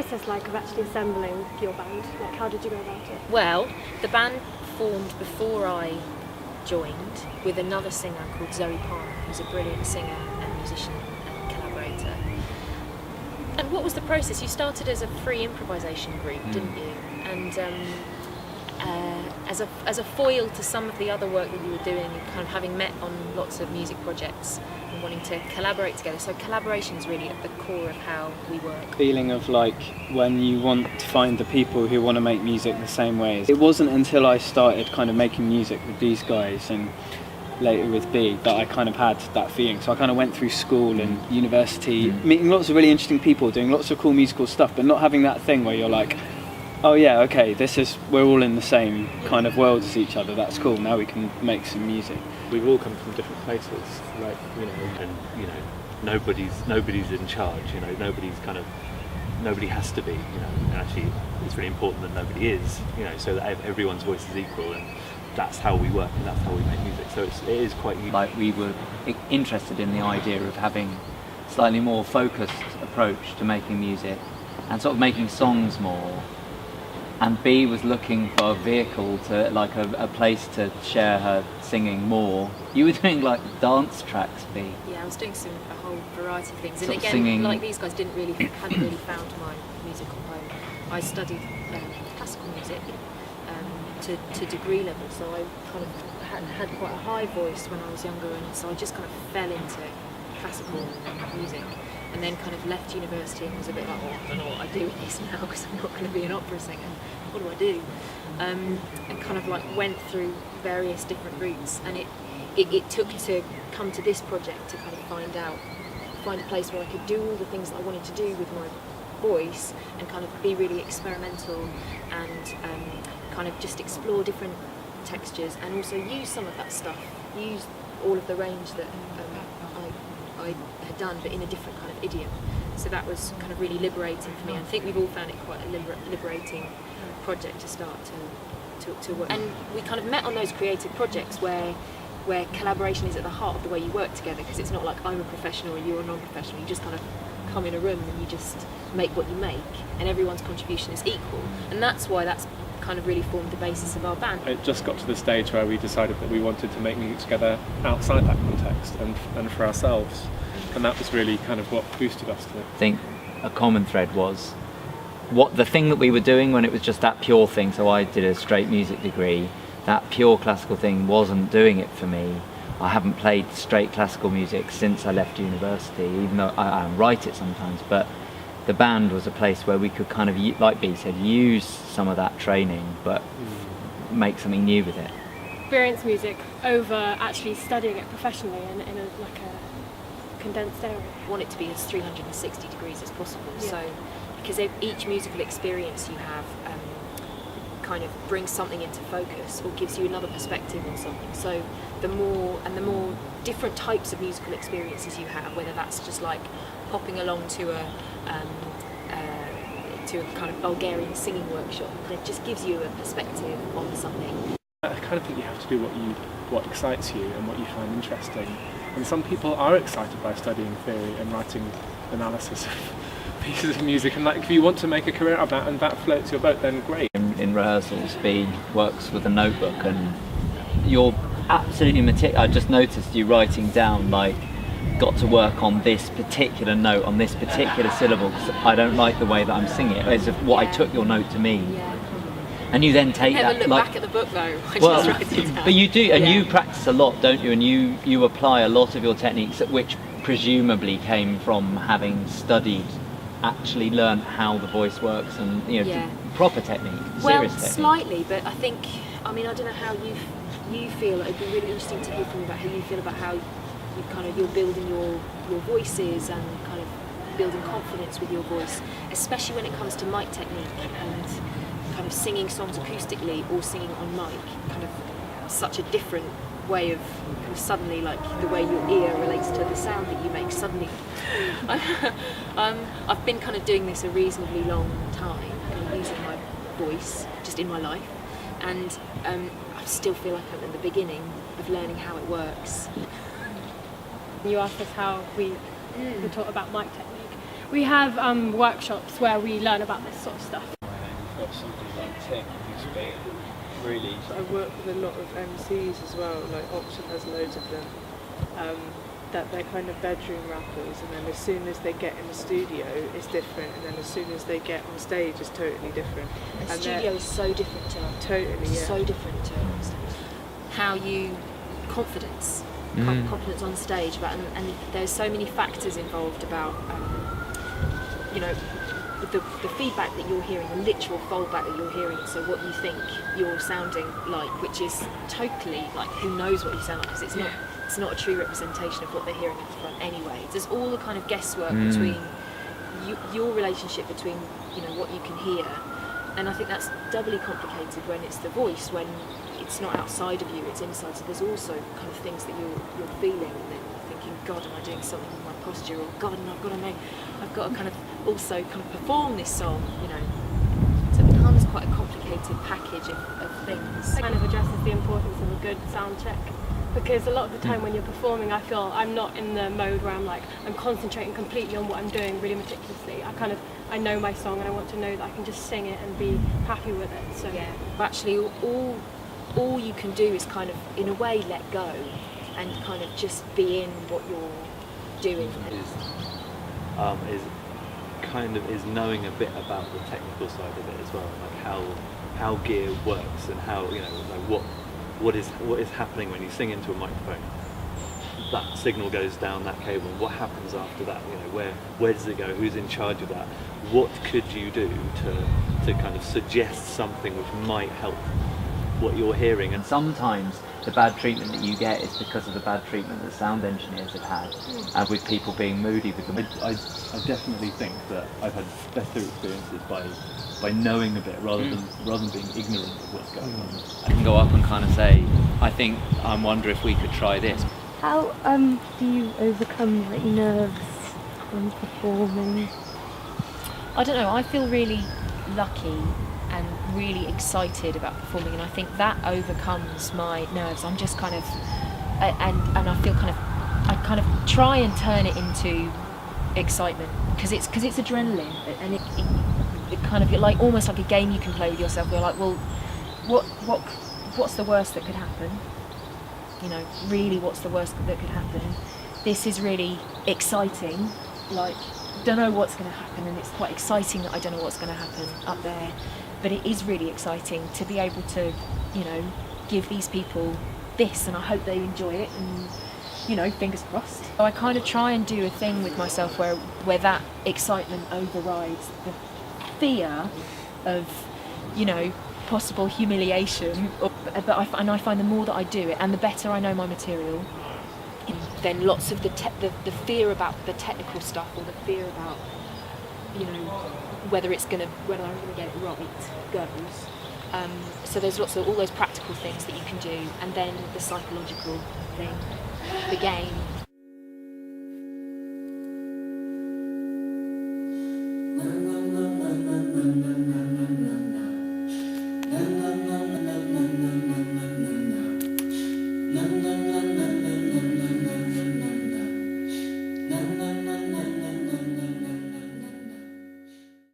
process like of actually assembling your band? Like, how did you go about it? Well, the band formed before I joined with another singer called Zoe Palmer, who's a brilliant singer and musician and collaborator. And what was the process? You started as a free improvisation group, didn't you? And as a foil to some of the other work that you were doing, and kind of having met on lots of music projects and wanting to collaborate together. So collaboration is really at the core of how we work. Feeling of like when you want to find the people who want to make music the same way. It wasn't until I started kind of making music with these guys and later with B that I kind of had that feeling. So I kind of went through school and university, meeting lots of really interesting people, doing lots of cool musical stuff, but not having that thing where you're like, oh yeah, okay, we're all in the same kind of world as each other, that's cool, now we can make some music. We've all come from different places, like, and nobody's in charge, nobody has to be, and actually it's really important that nobody is, so that everyone's voice is equal, and that's how we work and that's how we make music, so it is quite unique. Like, we were interested in the idea of having a slightly more focused approach to making music and sort of making songs more. And B was looking for a vehicle to, like a place to share her singing more. You were doing like dance tracks, B. Yeah, I was doing a whole variety of things. Sort And of again, singing. like these guys hadn't really found my musical home. I studied classical music to degree level, so I kind of had quite a high voice when I was younger, and so I just kind of fell into classical music. And then kind of left university and was a bit like, I don't know what I do with this now because I'm not going to be an opera singer. What do I do? And kind of like went through various different routes, and it took to come to this project to kind of find a place where I could do all the things that I wanted to do with my voice and kind of be really experimental and kind of just explore different textures and also use some of that stuff, use all of the range that I had done, but in a different kind of idiom. So that was kind of really liberating for me. I think we've all found it quite a liberating project to start to work. And we kind of met on those creative projects where collaboration is at the heart of the way you work together, because it's not like I'm a professional and you're a non-professional. You just kind of come in a room and you just make what you make, and everyone's contribution is equal. And that's why that's kind of really formed the basis of our band. It just got to the stage where we decided that we wanted to make music together outside that context and for ourselves, and that was really kind of what boosted us to it. I think a common thread was what the thing that we were doing when it was just that pure thing. So I did a straight music degree. That pure classical thing wasn't doing it for me. I haven't played straight classical music since I left university, even though I write it sometimes, but the band was a place where we could kind of, like B said, use some of that training, but make something new with it. Experience music over actually studying it professionally in a condensed area. I want it to be as 360 degrees as possible. Yeah. So, because each musical experience you have kind of brings something into focus or gives you another perspective on something. So the more different types of musical experiences you have, whether that's just like popping along to a kind of Bulgarian singing workshop, it just gives you a perspective on something. I kind of think you have to do what excites you and what you find interesting. And some people are excited by studying theory and writing analysis of pieces of music, and like if you want to make a career out of that and that floats your boat, then great. In rehearsals, B works with a notebook, and you're absolutely meticulous. I just noticed you writing down, like, got to work on this particular note, on this particular syllable, because I don't like the way that I'm singing it, as if what I took your note to mean. Yeah. And you then take Never that, look like, back at the book though. I well, just write it down. but you do, and Yeah. you practice a lot, don't you? And you apply a lot of your techniques, which presumably came from having studied, actually learned how the voice works, and Yeah. proper technique, Well, serious technique. slightly, but I think, I mean, I don't know how you feel. It'd be really interesting to hear from you about how you feel about how you're building your voices and kind of building confidence with your voice, especially when it comes to mic technique and kind of singing songs acoustically or singing on mic. Kind of such a different way of kind of suddenly, like the way your ear relates to the sound that you make suddenly. I've been kind of doing this a reasonably long time, kind of using my voice just in my life, and I still feel like I'm at the beginning of learning how it works. You asked us how we taught about mic technique. We have workshops where we learn about this sort of stuff. You've got somebody like Tim who's been really... I work with a lot of MCs as well, like Oxford has loads of them, that they're kind of bedroom rappers, and then as soon as they get in the studio it's different, and then as soon as they get on stage it's totally different. And studio is so different to totally, yeah. so different to how you confidence on stage about, and there's so many factors involved about you know, the feedback that you're hearing, the literal feedback that you're hearing, so what you think you're sounding like, which is totally like, who knows what you sound like, because it's not a true representation of what they're hearing at the front anyway. There's all the kind of guesswork between your relationship between, you know, what you can hear, and I think that's doubly complicated when it's the voice, when it's not outside of you, it's inside. So there's also kind of things that you're feeling, and then you're thinking, God, am I doing something with my posture? Or God, and I've got to kind of also kind of perform this song, you know. So it becomes quite a complicated package of things. It kind of addresses the importance of a good sound check, because a lot of the time when you're performing, I feel I'm not in the mode where I'm concentrating completely on what I'm doing really meticulously. I know my song, and I want to know that I can just sing it and be happy with it. So yeah, but actually all you can do is kind of, in a way, let go and kind of just be in what you're doing. Is knowing a bit about the technical side of it as well, like how gear works, and how, you know, like what is happening when you sing into a microphone. That signal goes down that cable, and what happens after that? You know, where does it go? Who's in charge of that? What could you do to kind of suggest something which might help what you're hearing? And sometimes the bad treatment that you get is because of the bad treatment that sound engineers have had, and with people being moody with them. I definitely think that I've had better experiences by knowing a bit rather than being ignorant of what's going on. I can go up and kind of say, I wonder if we could try this. How do you overcome like nerves when performing? I don't know, I feel really lucky and really excited about performing, and I think that overcomes my nerves. I'm just kind of, and I feel I kind of try and turn it into excitement, because it's adrenaline, and it kind of, like almost like a game you can play with yourself. You're like, well, what's the worst that could happen? You know, really, what's the worst that could happen? This is really exciting. Like, don't know what's going to happen, and it's quite exciting that I don't know what's going to happen up there. But it is really exciting to be able to, you know, give these people this, and I hope they enjoy it, and, you know, fingers crossed. So I kind of try and do a thing with myself where that excitement overrides the fear of, you know, possible humiliation. But I find the more that I do it, and the better I know my material, then lots of the fear about the technical stuff, or the fear about, you know, whether I'm going to get it right goes. So there's lots of all those practical things that you can do, and then the psychological thing, the game.